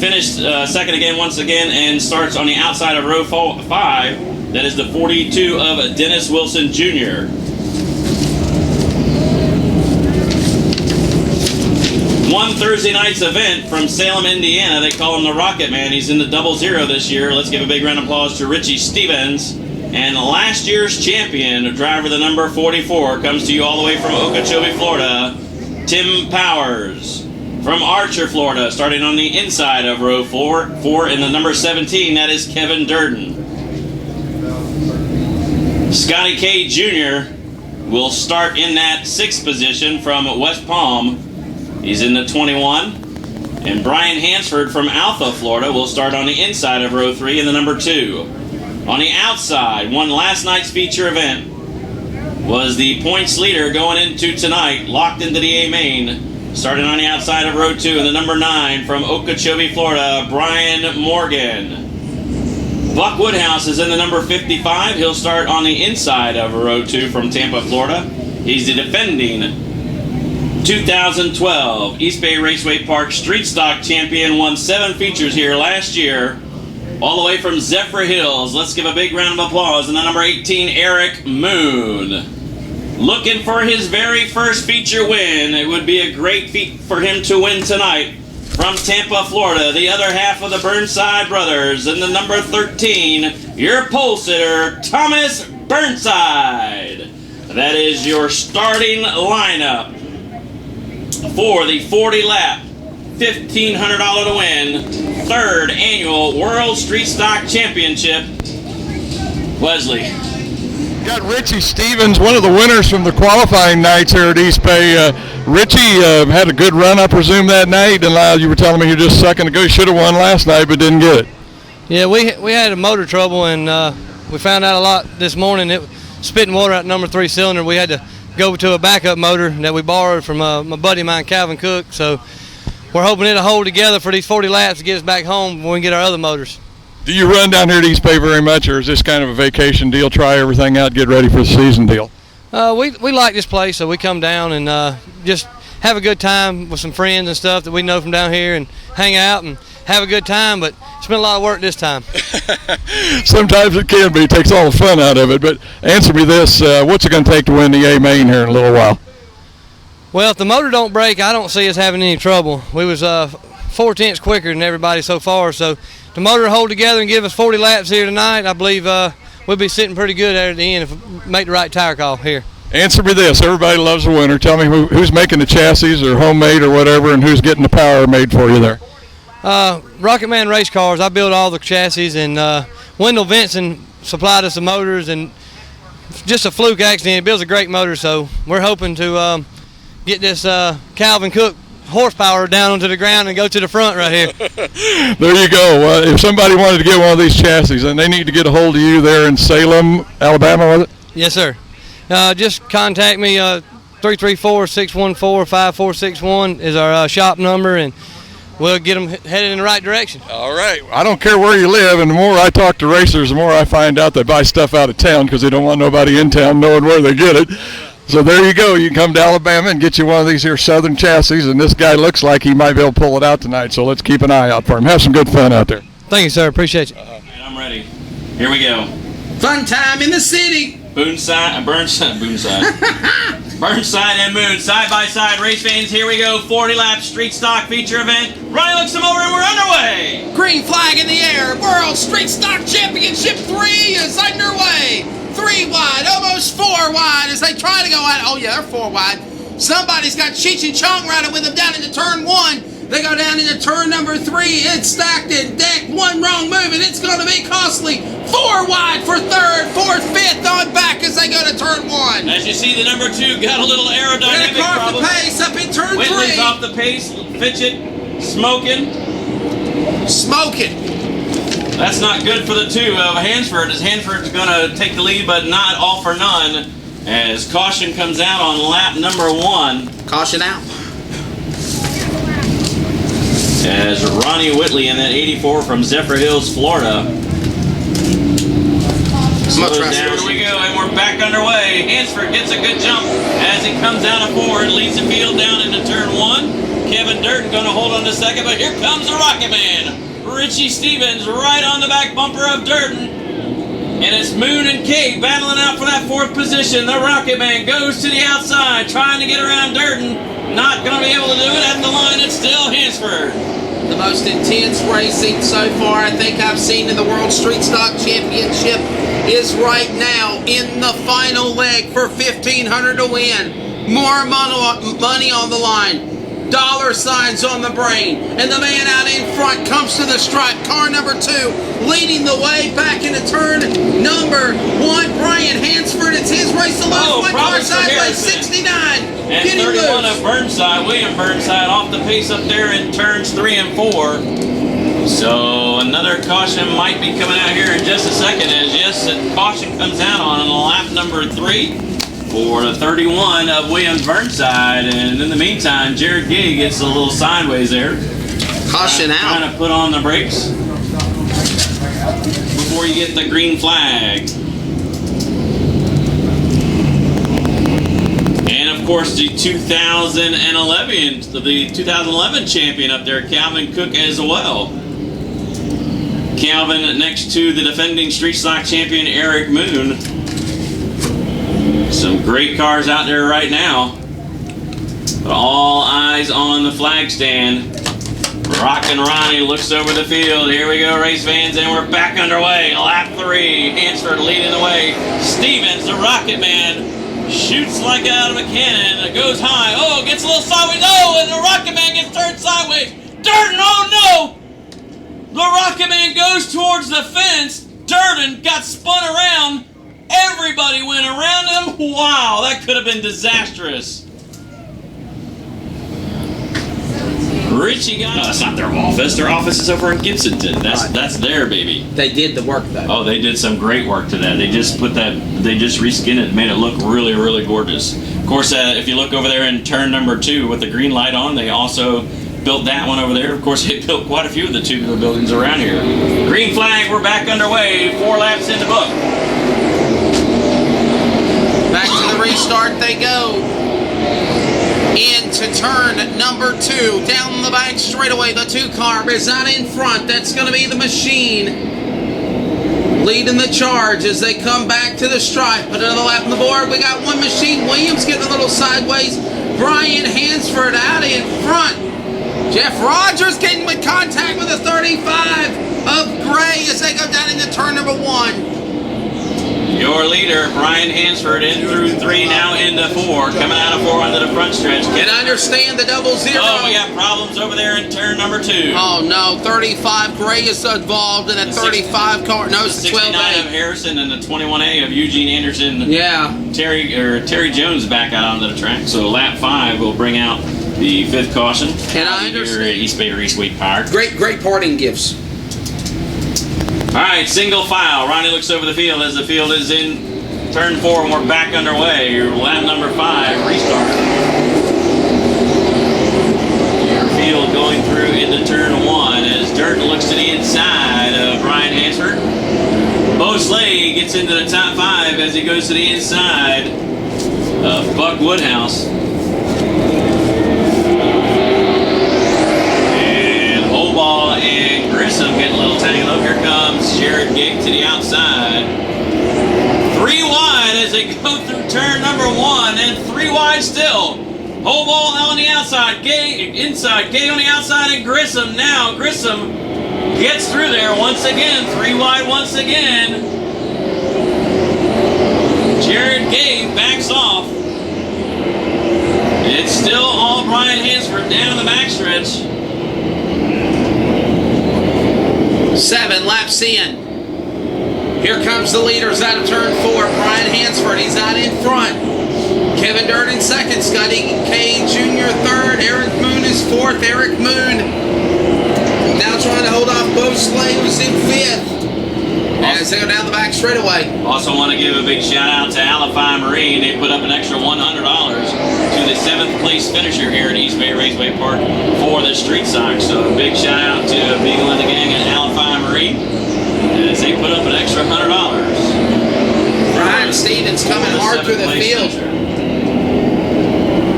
finished second again once again and starts on the outside of row 5. That is the 42 of Dennis Wilson Jr. One Thursday night's event from Salem, Indiana. They call him the Rocket Man. He's in the 00 this year. Let's give a big round of applause to Richie Stevens. And last year's champion, driver the number 44, comes to you all the way from Okeechobee, Florida, Tim Powers. From Archer, Florida, starting on the inside of row 4 in the number 17, that is Kevin Durden. Scotty K. Jr. will start in that 6th position from West Palm. He's in the 21. And Brian Hansford from Alpha, Florida, will start on the inside of row 3 in the number 2. On the outside, won last night's feature event, was the points leader going into tonight, locked into the A main, starting on the outside of row 2 in the number 9 from Okeechobee, Florida, Brian Morgan. Buck Woodhouse is in the number 55. He'll start on the inside of row 2 from Tampa, Florida. He's the defending 2012 East Bay Raceway Park Street Stock champion, won 7 features here last year. All the way from Zephyr Hills, let's give a big round of applause. And the number 18, Eric Moon. Looking for his very first feature win. It would be a great feat for him to win tonight. From Tampa, Florida, the other half of the Burnside brothers. And the number 13, your pole sitter, Thomas Burnside. That is your starting lineup for the 40-lap, $1,500 to win, 3rd annual World Street Stock Championship. Wesley. Got Richie Stevens, one of the winners from the qualifying nights here at East Bay. Richie had a good run, I presume, that night. And you were telling me you're just a second ago. You should have won last night, but didn't get it. Yeah, we had a motor trouble, and we found out a lot this morning. It spitting water out number 3 cylinder. We had to go to a backup motor that we borrowed from my buddy of mine, Calvin Cook. So we're hoping it'll hold together for these 40 laps to get us back home when we get our other motors. Do you run down here to East Bay very much, or is this kind of a vacation deal, try everything out, get ready for the season deal? We like this place, so we come down and just have a good time with some friends and stuff that we know from down here and hang out and have a good time, but it's been a lot of work this time. Sometimes it can be. It takes all the fun out of it. But answer me this, what's it going to take to win the A main here in a little while? Well, if the motor don't break, I don't see us having any trouble. We was 4/10 quicker than everybody so far, so the motor will hold together and give us 40 laps here tonight. I believe we'll be sitting pretty good there at the end if we make the right tire call here. Answer me this. Everybody loves a winner. Tell me who's making the chassis or homemade or whatever, and who's getting the power made for you there. Rocket Man Race Cars. I build all the chassis, and Wendell Vinson supplied us the motors, and just a fluke accident. He builds a great motor, so we're hoping to get this Calvin Cook horsepower down onto the ground and go to the front right here. There you go. If somebody wanted to get one of these chassis, and they need to get a hold of you there in Salem, Alabama, was it? Yes, sir. Just contact me. 334-614-5461 is our shop number, and we'll get them headed in the right direction. All right. I don't care where you live, and the more I talk to racers, the more I find out they buy stuff out of town because they don't want nobody in town knowing where they get it. So there you go. You can come to Alabama and get you one of these here Southern chassis, and this guy looks like he might be able to pull it out tonight, so let's keep an eye out for him. Have some good fun out there. Thank you, sir. Appreciate you. I'm ready. Here we go. Fun time in the city. Burnside and Moon side by side. Race fans, here we go. 40 lap street stock feature event. Ronnie looks them over and we're underway. Green flag in the air. World Street Stock Championship 3 is underway. 3 wide, almost 4 wide as they try to go out. Oh yeah, they're 4 wide. Somebody's got Cheech and Chong riding with them down into turn 1. They go down into turn number 3. It's stacked and decked. One wrong move and it's going to be costly. 4 wide for 3rd, 4th, 5th on back as they go to turn 1. As you see, the number 2 got a little aerodynamic problem. Got a car off the pace up in turn 3. Whitley's off the pace. Fitchett smoking. That's not good for the 2 of Hansford, as Hansford's going to take the lead, but not all for none, as caution comes out on lap number 1. Caution out. As Ronnie Whitley in that 84 from Zephyr Hills, Florida. Slows down, here we go, and we're back underway. Hansford gets a good jump as he comes out of 4 and leads the field down into turn 1. Kevin Durden going to hold on to second, but here comes the Rocket Man. Richie Stevens right on the back bumper of Durden. And it's Moon and Kate battling out for that 4th position. The Rocket Man goes to the outside, trying to get around Durden. Not going to be able to do it at the line. It's still Hansford. The most intense racing so far I think I've seen in the World Street Stock Championship is right now in the final leg for $1,500 to win. More money on the line. Dollar signs on the brain. And the man out in front comes to the stripe. Car number 2 leading the way back into turn number 1. Brian Hansford, it's his race alone. Oh, one car sideways, 69. And Getting 31 loose. of Burnside, William Burnside, off the pace up there in turns 3 and 4. So another caution might be coming out here in just a second, as yes, a caution comes out on lap number 3 for the 31 of William Burnside. And in the meantime, Jared Gay gets a little sideways there. Caution out. Trying to put on the brakes before you get the green flag. And of course, the 2011 champion up there, Calvin Cook, as well. Calvin next to the defending Street Stock champion, Eric Moon. Some great cars out there right now. But all eyes on the flag stand. Rockin' Ronnie looks over the field. Here we go, race fans, and we're back underway. Lap 3. Hansford leading the way. Stevens, the Rocket Man, shoots like out of a cannon. It goes high. Oh, gets a little sideways. Oh, and the Rocket Man gets turned sideways. Durden, oh no! The Rocket Man goes towards the fence. Durden got spun around. Everybody went around him. Wow, that could have been disastrous. Richie got... No, that's not their office. Their office is over in Gibsonton. That's their baby. They did the work though. Oh, they did some great work to that. They just reskinned it, made it look really, really gorgeous. Of course, if you look over there in turn number 2 with the green light on, they also built that one over there. Of course, they built quite a few of the tubular buildings around here. Green flag, we're back underway. 4 laps in the book. Back to the restart they go. Into turn number 2. Down the back straightaway, the 2 car is out in front. That's going to be the Machine. Leading the charge as they come back to the stripe. Put another lap on the board. We got one Machine. Williams getting a little sideways. Brian Hansford out in front. Jeff Rogers getting with contact with the 35 of Gray as they go down into turn number 1. Your leader, Brian Hansford, in through 3, now into 4. Coming out of 4 onto the front stretch. And understand the 0-0. Oh, we got problems over there in turn number 2. Oh, no. 35 Gray is involved in a 35 car. No, it's the 12 69 of Harrison and the 21A of Eugene Anderson. Yeah. Terry Jones back out onto the track. So lap 5 will bring out the 5th caution. And I understand. Here at East Bay Raceway Park. Great parting gifts. All right, single file. Ronnie looks over the field as the field is in turn 4 and we're back underway. Your lap number 5, restart. Your field going through into turn 1 as Durden looks to the inside of Brian Hansford. Bo Slade gets into the top 5 as he goes to the inside of Buck Woodhouse. Holball and Grissom getting a little tangled up. Here comes Jared Gate to the outside. 3 wide as they go through turn number 1, and 3 wide still. Holball on the outside, Gay inside, Gay on the outside, and Grissom. Now Grissom gets through there once again. 3 wide once again. Jared Gay backs off. It's still all Brian Hansford down in the backstretch. 7 laps in. Here comes the leaders out of turn 4. Brian Hansford, he's out in front. Kevin Durden second. Scotty K Jr. third. Eric Moon is fourth. Eric Moon now trying to hold off Bo Slade, who's in 5th. As they go down the back straightaway. Also want to give a big shout out to Alify Marine. They put up an extra $100 to the 7th place finisher here at East Bay Raceway Park for the Street Stock. So a big shout out to Beagle and the gang at Alify Marine as they put up an extra $100. Brian Stevens coming hard through the field.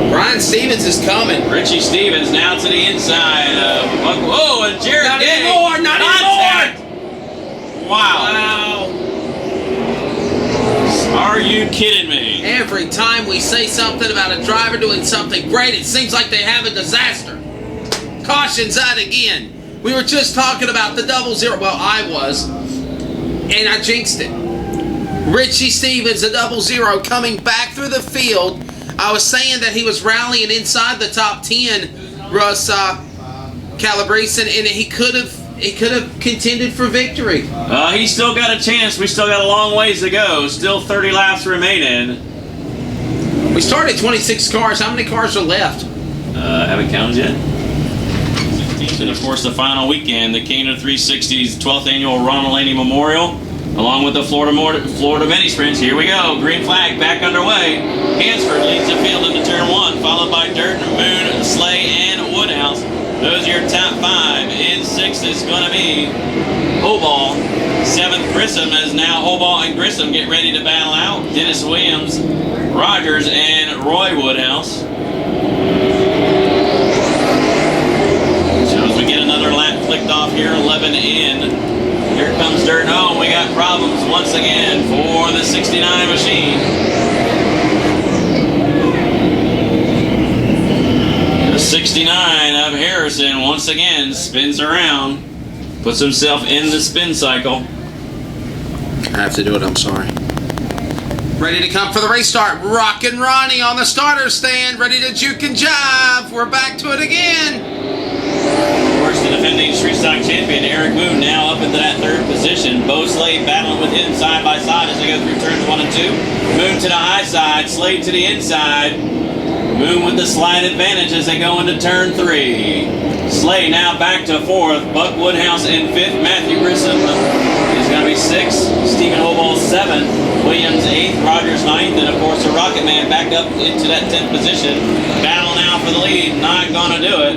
Brian Stevens Stevens is coming. Richie Stevens now to the inside of Whoa, and Jared Not Gay. anymore, not Contact. Wow. Wow. Are you kidding me? Every time we say something about a driver doing something great, it seems like they have a disaster. Caution's out again. We were just talking about the 00. Well, I was. And I jinxed it. Richie Stevens, the 00, coming back through the field. I was saying that he was rallying inside the top 10, Russ Calabrese, and he could have contended for victory. He's still got a chance. We still got a long ways to go. Still 30 laps remaining. We started 26 cars. How many cars are left? Haven't counted yet. And of course, the final weekend, the Caner 360's 12th annual Ronald Laney Memorial, along with the Florida Mini Sprints. Here we go. Green flag back underway. Hansford leads the field into turn 1, followed by Durden, Moon, Slay, and Woodhouse. Those are your top 5. In 6th is going to be Hoball. 7th, Grissom, as now Hoball and Grissom get ready to battle out. Dennis Williams, Rogers, and Roy Woodhouse. So as we get another lap clicked off here, 11 in. Here comes Durden. Oh, we got problems once again for the 69 machine. The 69 of Harrison once again spins around, puts himself in the spin cycle. I have to do it, I'm sorry. Ready to come for the race start. Rockin' Ronnie on the starter stand, ready to juke and jive. We're back to it again. Of course, the defending street stock champion Eric Moon now up into that 3rd position. Bo Slade battling with him side by side as they go through turns 1 and 2. Moon to the high side, Slade to the inside. Moon with the slight advantage as they go into turn 3. Slade now back to 4th. Buck Woodhouse in 5th. Matthew Grissom is going to be 6th. Stephen Hoball 7th. Williams 8th. Rogers 9th. And of course the Rocket Man back up into that 10th position. Battle now for the lead. Not going to do it.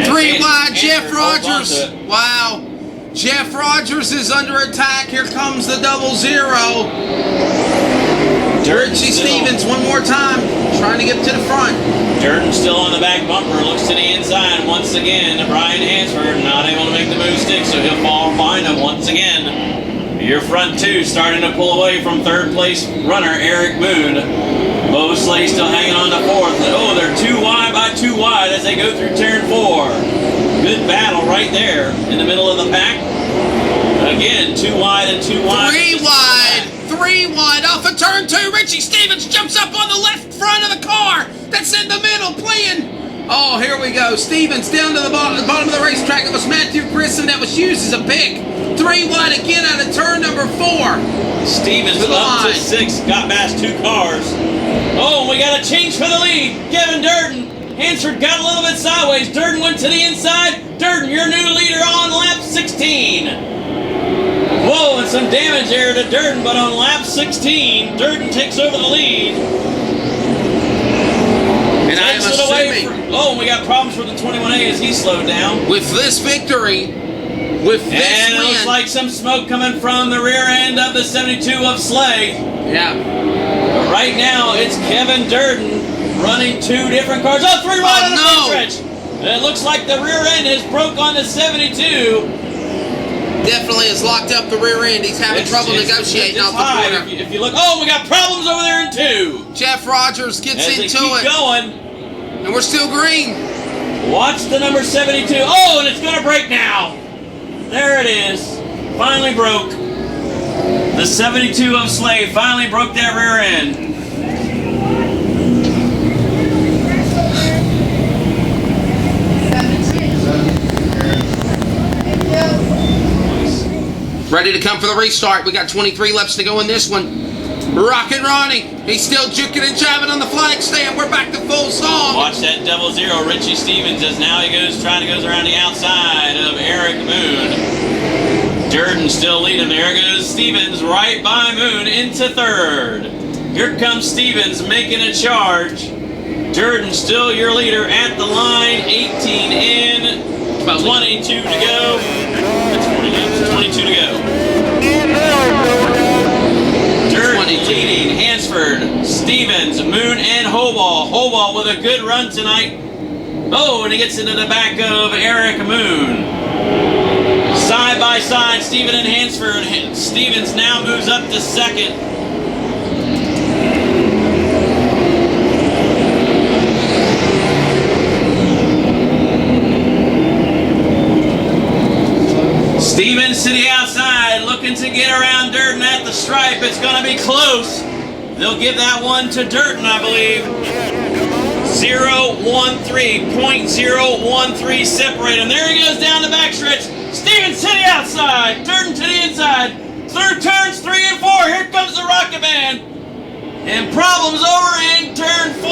3 wide, Jeff Rogers. Wow. Jeff Rogers is under attack. Here comes the 00. Richie Stevens one more time, trying to get to the front. Durden still on the back bumper, looks to the inside once again. Brian Hansford not able to make the move stick, so he'll fall behind him once again. Your front 2 starting to pull away from 3rd place runner Eric Moon. Bo Slay still hanging on to 4th. Oh, they're 2 wide by 2 wide as they go through turn 4. Good battle right there in the middle of the pack. Again, 2 wide and 2 wide. 3 wide. 3 wide off of turn 2. Richie Stevens jumps up on the left front of the car that's in the middle playing. Oh, here we go. Stevens down to the bottom of the racetrack. It was Matthew Grissom that was used as a pick. 3 wide again out of turn number 4. Stevens up to 6. Got past 2 cars. Oh, we got a change for the lead. Kevin Durden. Hansford got a little bit sideways. Durden went to the inside. Durden, your new leader on lap 16. Whoa, and some damage there to Durden, but on lap 16, Durden takes over the lead. And I am assuming... Oh, we got problems with the 21A as he slowed down. With this victory, with this and win... it looks like some smoke coming from the rear end of the 72 of Slay. Yeah. But right now, it's Kevin Durden running 2 different cars. Oh, 3 wide on the front stretch. And it looks like the rear end has broke on the 72. Definitely has locked up the rear end. He's having trouble negotiating off the corner. If you look, oh, we got problems over there in 2. Jeff Rogers gets as into they keep it. Going. And we're still green. Watch the number 72. Oh, and it's going to break now. There it is. Finally broke. The 72 of Slade finally broke that rear end. Ready to come for the restart. We got 23 laps to go in this one. Rockin' Ronnie. He's still juking and jiving on the flag stand. We're back to full song. Watch that 00. Richie Stevens as now he goes around the outside of Eric Moon. Durden still leading. There goes Stevens right by Moon into 3rd. Here comes Stevens making a charge. Durden still your leader at the line. 18 in. 22 to go. That's 22 to go. Durden leading. Hansford, Stevens, Moon, and Hoball. Hoball with a good run tonight. Oh, and he gets into the back of Eric Moon. Side by side, Steven and Hansford. Stevens now moves up to second. Stevens to the outside, looking to get around Durden at the stripe. It's going to be close. They'll give that one to Durden, I believe. 0.013 separate him. There he goes down the backstretch. Stevens to the outside, Durden to the inside. Through turns 3 and 4, here comes the Rocket Man. And problems over in turn 4,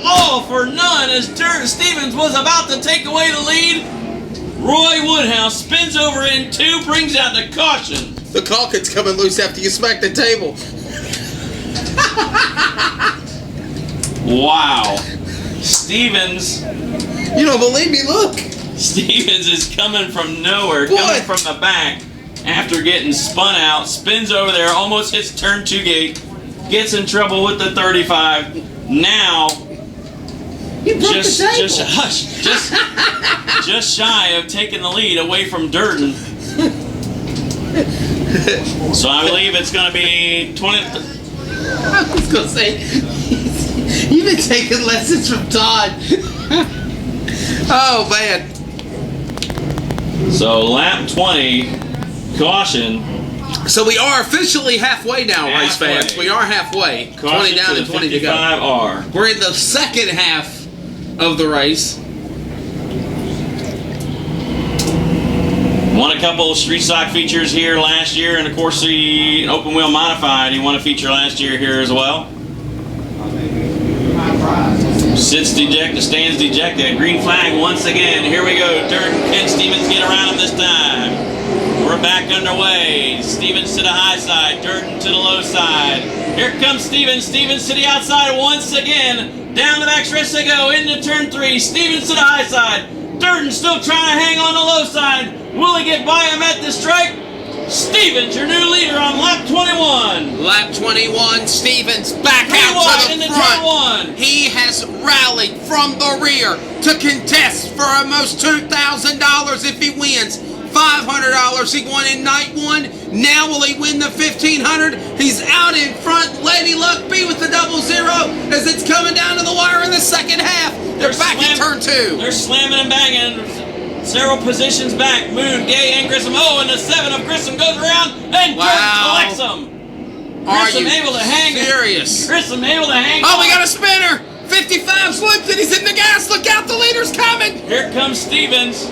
all for none as Stevens was about to take away the lead. Roy Woodhouse spins over in 2, brings out the caution. The caulking's coming loose after you smack the table. Wow. Stevens. You don't believe me? Look. Stevens is coming from nowhere, coming from the back after getting spun out, spins over there, almost hits turn 2 gate, gets in trouble with the 35. Now, just shy of taking the lead away from Durden. So I believe it's going to be 20. I was going to say, you've been taking lessons from Todd. Oh, man. So lap 20, caution. So we are officially halfway now, race fans. We are halfway. Caution 20 down and 20 to go. 55R. We're in the second half of the race. Won a couple of street stock features here last year, and of course the open wheel modified. He won a feature last year here as well. Sits dejected, stands dejected. Green flag once again. Here we go. Durden, can Stevens get around him this time? We're back underway. Stevens to the high side, Durden to the low side. Here comes Stevens. Stevens to the outside once again. Down the backstretch they go into turn 3. Stevens to the high side. Durden still trying to hang on the low side. Will he get by him at the stripe? Stevens, your new leader on lap 21. Lap 21, Stevens back out to the front. He has rallied from the rear to contest for almost $2,000 if he wins. $500 he won in night 1. Now will he win the $1,500? He's out in front. Lady Luck B with the 0-0 as it's coming down to the wire in the second half. They're back in turn 2. They're slamming and banging. Several positions back. Moon, Gay, and Grissom. Oh, and the 7 of Grissom goes around and collects them. Grissom able to hang. Serious? Grissom able to hang. Oh, we got a spinner. 55's looped and he's in the gas. Look out, the leader's coming. Here comes Stevens.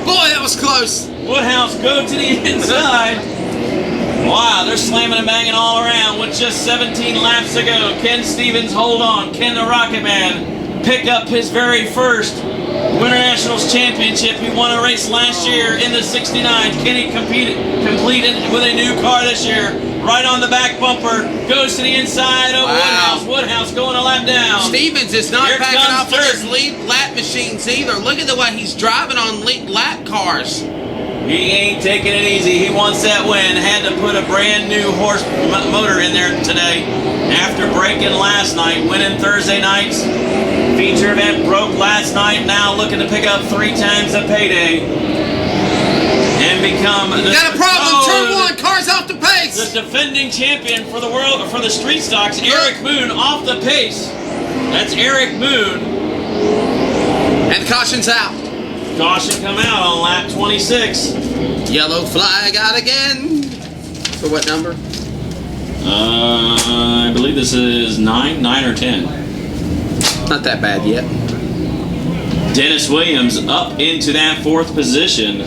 Boy, that was close. Woodhouse go to the inside. Wow, they're slamming and banging all around with just 17 laps to go. Can Stevens hold on? Can the Rocket Man pick up his very first Winter Nationals Championship? He won a race last year in the 69. Can he complete it with a new car this year? Right on the back bumper. Goes to the inside of Woodhouse. Woodhouse going a lap down. Stevens is not backing off on his lead lap machines either. Look at the way he's driving on lead lap cars. He ain't taking it easy. He wants that win. Had to put a brand new horse motor in there today after breaking last night, winning Thursday night's feature event, broke last night, now looking to pick up 3 times the payday and become the, got a problem, turn 1, cars off the pace. The defending champion for the world, for the street stocks, Eric Moon off the pace. That's Eric Moon. And the caution's out. Caution come out on lap 26. Yellow flag out again. For what number? I believe this is 9 or 10. Not that bad yet. Dennis Williams up into that 4th position.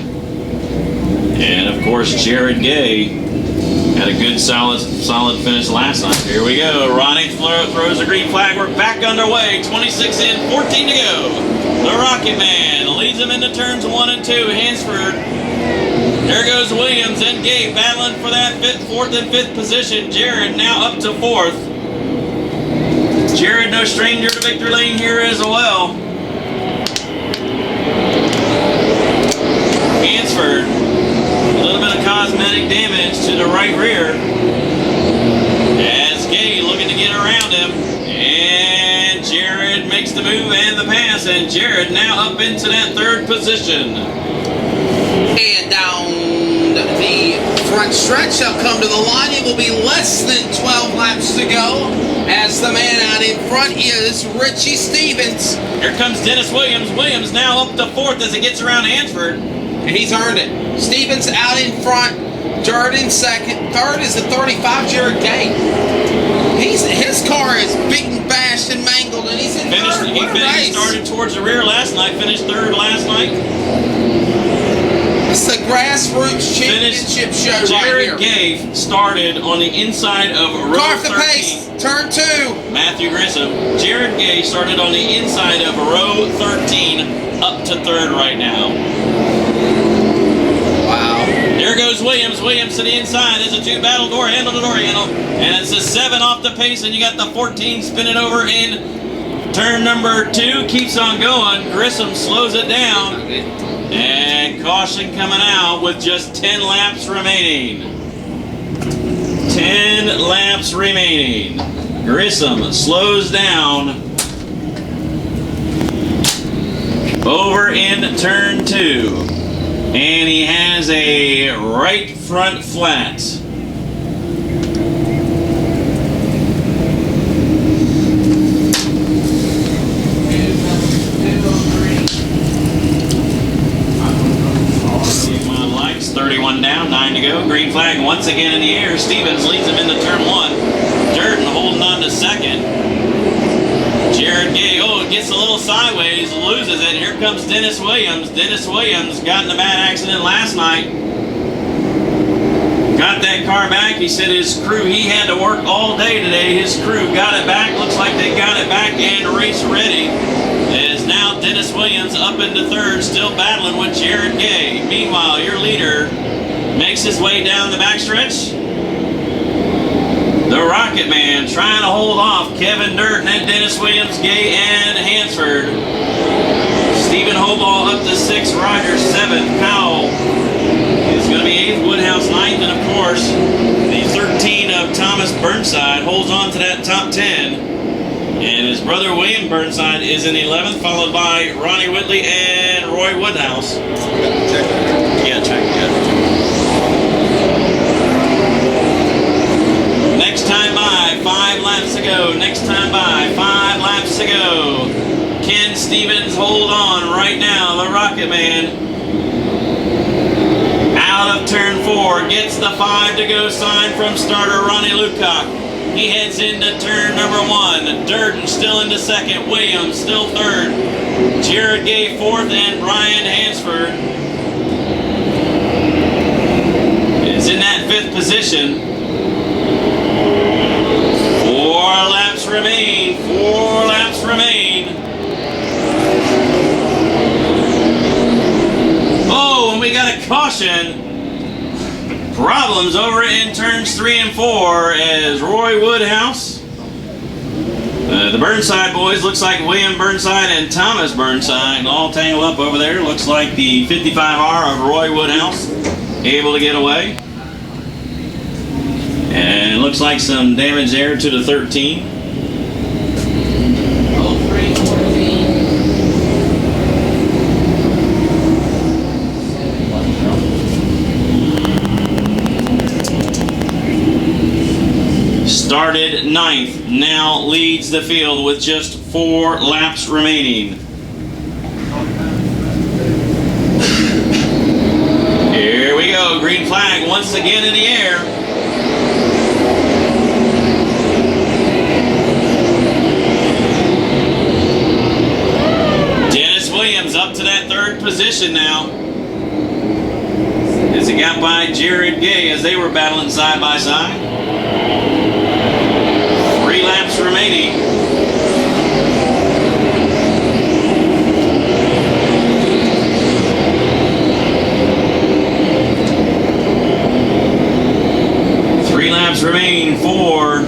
And of course, Jared Gay had a good solid finish last night. Here we go. Ronnie throws a green flag. We're back underway. 26 in, 14 to go. The Rocket Man leads them into turns 1 and 2. Hansford. There goes Williams and Gay battling for that 4th and 5th position. Jared now up to 4th. Jared, no stranger to victory lane here as well. Hansford, a little bit of cosmetic damage to the right rear. and Jared now up into that third position. And down the front stretch, shall come to the line. It will be less than 12 laps to go, as the man out in front is Richie Stevens. Here comes Dennis Williams. Williams now up to fourth as he gets around Hansford. And he's earned it. Stevens out in front, Duran in second. Third is the 35, Jared Gay. His car is beaten, bashed, and mangled, and he's in third. He started towards the rear last night, finished third last night. It's the Grassroots Championship show right here. Jared Gay started on the inside of row 13. Car off the pace, turn 2. Matthew Grissom. Jared Gay started on the inside of row 13, up to third right now. Wow. There goes Williams. Williams to the inside. There's a 2 battle door handle to door handle. And it's a 7 off the pace, and you got the 14 spinning over in turn number 2. Keeps on going. Grissom slows it down. And caution coming out with just 10 laps remaining. 10 laps remaining. Grissom slows down over in turn 2. And he has a right front flat. Lights, 31 down, 9 to go. Green flag once again in the air. Stevens leads him into turn 1. Durden holding on to second. Jared Gay, gets a little sideways, loses it. Here comes Dennis Williams. Dennis Williams got in a bad accident last night. Got that car back. He said his crew, he had to work all day today. His crew got it back. Looks like they got it back and race ready. As now Dennis Williams up into third, still battling with Jared Gay. Meanwhile, your leader makes his way down the backstretch. The Rocket Man trying to hold off Kevin Durden and Dennis Williams, Gay, and Hansford. Stephen Hoball up to 6th, Rogers 7th, Powell is going to be 8th, Woodhouse 9th, and of course, the 13 of Thomas Burnside holds on to that top 10. And his brother William Burnside is in 11th, followed by Ronnie Whitley and Roy Woodhouse. Yeah, check it. Next time by, 5 laps to go. Next time by, 5 laps to go. Ken Stevens, hold on right now. The Rocket Man out of turn 4, gets the 5 to go sign from starter Ronnie Lukock. He heads into turn number 1. Durden still into 2nd. Williams still 3rd. Jared Gay 4th, and Brian Hansford is in that 5th position. 4 laps remain. 4 laps remain. Oh, and we got a caution. Problems over in turns 3 and 4 as Roy Woodhouse. The Burnside boys, looks like William Burnside and Thomas Burnside all tangled up over there. Looks like the 55R of Roy Woodhouse able to get away. And it looks like some damage there to the 13. Started 9th, now leads the field with just 4 laps remaining. Here we go, green flag once again in the air. Dennis Williams up to that 3rd position now, as he got by Jared Gay as they were battling side by side. 3 laps remaining. For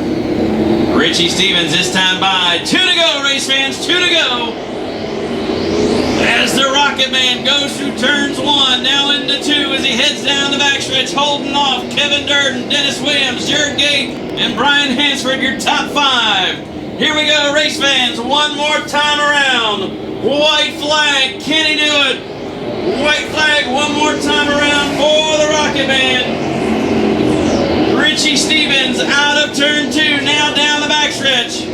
Richie Stevens this time by. 2 to go, race fans, 2 to go. As the Rocket Man goes through turns 1, now into 2 as he heads down the backstretch, holding off Kevin Durden, Dennis Williams, Jared Gay, and Brian Hansford, your top 5. Here we go, race fans, one more time around. White flag, can he do it? White flag one more time around for the Rocket Man. Richie Stevens out of turn 2, now down the backstretch.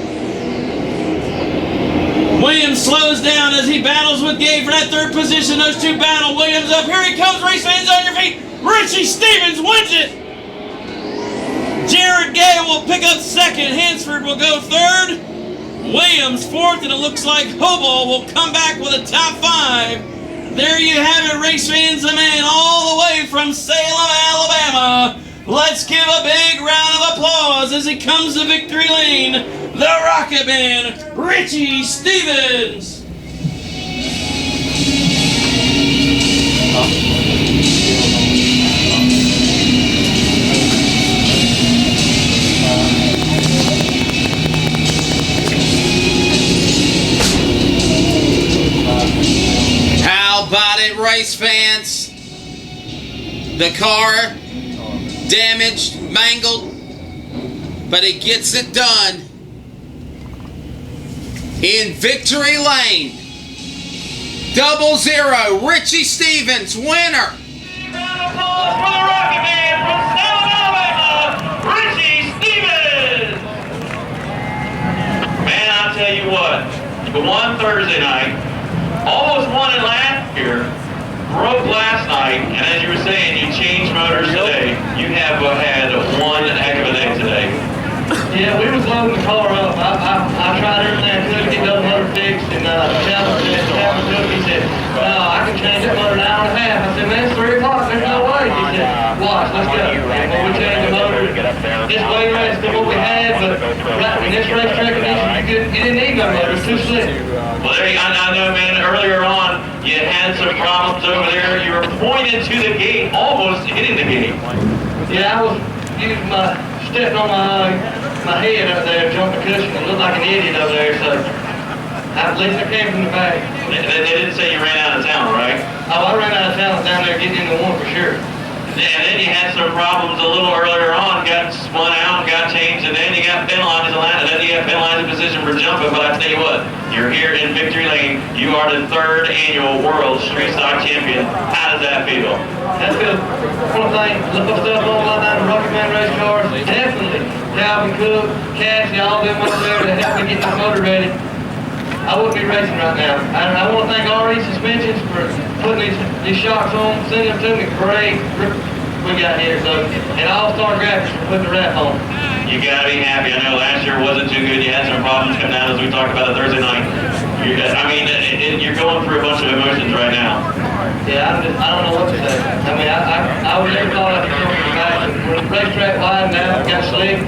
Williams slows down as he battles with Gay for that 3rd position. Those two battle. Williams up, here he comes, race fans on your feet. Richie Stevens wins it. Jared Gay will pick up 2nd, Hansford will go 3rd. Williams 4th, and it looks like Hobel will come back with a top 5. There you have it, race fans, the man all the way from Salem, Alabama. Let's give a big round of applause as he comes to victory lane, the Rocket Man, Richie Stevens. How about it, race fans? The car damaged, mangled, but it gets it done in victory lane. 00, Richie Stevens, winner. Round of applause for the Rocket Man from Salem, Alabama, Richie Stevens. Man, I'll tell you what, you won Thursday night, almost won it last year, broke last night, and as you were saying, you changed motors today. You have had one heck of a day today. Yeah, we was loading the car up. I tried everything I could to get that motor fixed, and Calvin took, he said, no, I can change that motor in an hour and a half. I said, man, it's 3 o'clock, there's no way. He said, watch, let's go. And we changed the motor. This way race than what we had, but in this racetrack condition, you didn't need no motor, it was too slick. Well, there you, I know, man, earlier on, you had some problems over there. You were pointed to the gate, almost hitting the gate. Yeah, I was using stepping on my head up there, jumping cushion. It looked like an idiot over there, so at least I came from the back. They didn't say you ran out of town, right? Oh, I ran out of town down there getting into one for sure. And then you had some problems a little earlier on, got spun out, got changed, and then you got penalized in Atlanta. Then you got penalized in position for jumping. But I tell you what, you're here in victory lane. You are the 3rd annual World Street Stock Champion. How does that feel? That's good. One thing, look up stuff online down the Rocket Man race cars. Definitely, Calvin Cook, Cassie, all them up there to help me get this motor ready. I wouldn't be racing right now. I want to thank RE Suspensions for putting these shocks on, sending them to me. Great we got here, so, and All-Star Graphics for putting the wrap on. You gotta be happy. I know last year wasn't too good. You had some problems coming out as we talked about it Thursday night. You're going through a bunch of emotions right now. Yeah, I don't know what to say. I mean, I would never thought I could come from the back. When the racetrack wide now, got slick.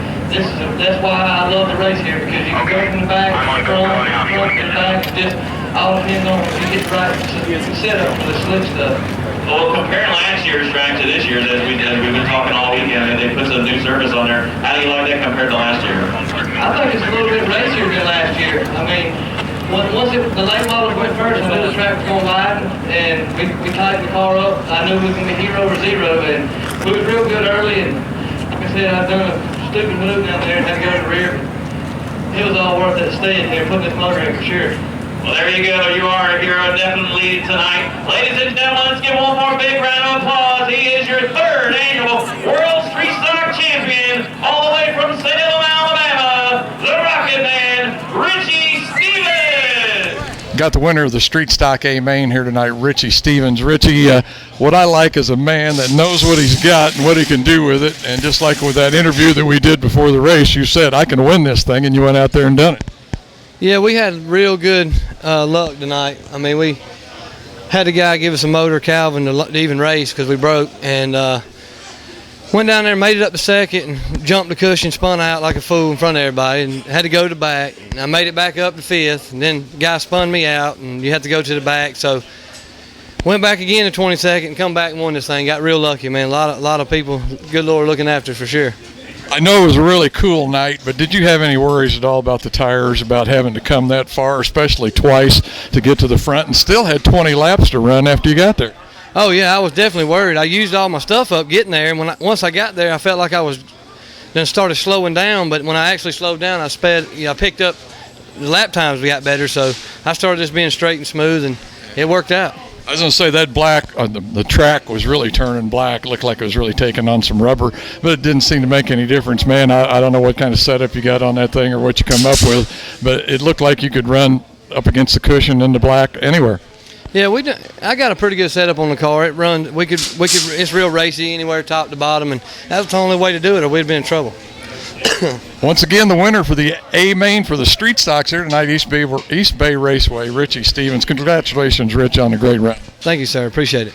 That's why I love the race here, because you can go from the back, front to the back. It just all depends on if you get the right setup for the slick stuff. Well, comparing last year's track to this year's, as we've been talking all weekend, they put some new service on there. How do you like that compared to last year? I think it's a little bit racier than last year. I mean, once the late models went first, I knew the track was going wide, and we tightened the car up. I knew we was going to be hero or zero, and we was real good early. And like I said, I've done a stupid move down there and had to go to the rear. It was all worth it staying here, putting this motor in for sure. Well, there you go. You are a hero definitely tonight. Ladies and gentlemen, let's give one more big round of applause. He is your 3rd annual World Street Stock Champion, all the way from Salem, Alabama, the Rocket Man, Richie Stevens. Got the winner of the Street Stock A Main here tonight, Richie Stevens. Richie, what I like is a man that knows what he's got and what he can do with it. And just like with that interview that we did before the race, you said, I can win this thing, and you went out there and done it. Yeah, we had real good luck tonight. I mean, we had a guy give us a motor, Calvin, to even race because we broke, and went down there, made it up to 2nd, and jumped the cushion, spun out like a fool in front of everybody, and had to go to the back. And I made it back up to 5th, and then the guy spun me out, and you had to go to the back. So went back again to 22nd, and come back and won this thing. Got real lucky, man. A lot of people, good Lord, looking after us for sure. I know it was a really cool night, but did you have any worries at all about the tires, about having to come that far, especially twice, to get to the front, and still had 20 laps to run after you got there? Oh, yeah, I was definitely worried. I used all my stuff up getting there, and once I got there, I felt like I was then started slowing down, but when I actually slowed down, I picked up the lap times we got better. So I started just being straight and smooth, and it worked out. I was going to say that black, the track was really turning black. Looked like it was really taking on some rubber, but it didn't seem to make any difference, man. I don't know what kind of setup you got on that thing or what you come up with, but it looked like you could run up against the cushion in the black anywhere. Yeah, I got a pretty good setup on the car. It runs. We could. It's real racy anywhere, top to bottom, and that's the only way to do it, or we'd been in trouble. Once again, the winner for the A main for the street stocks here tonight, East Bay Raceway, Richie Stevens. Congratulations, Rich, on a great run. Thank you, sir. Appreciate it.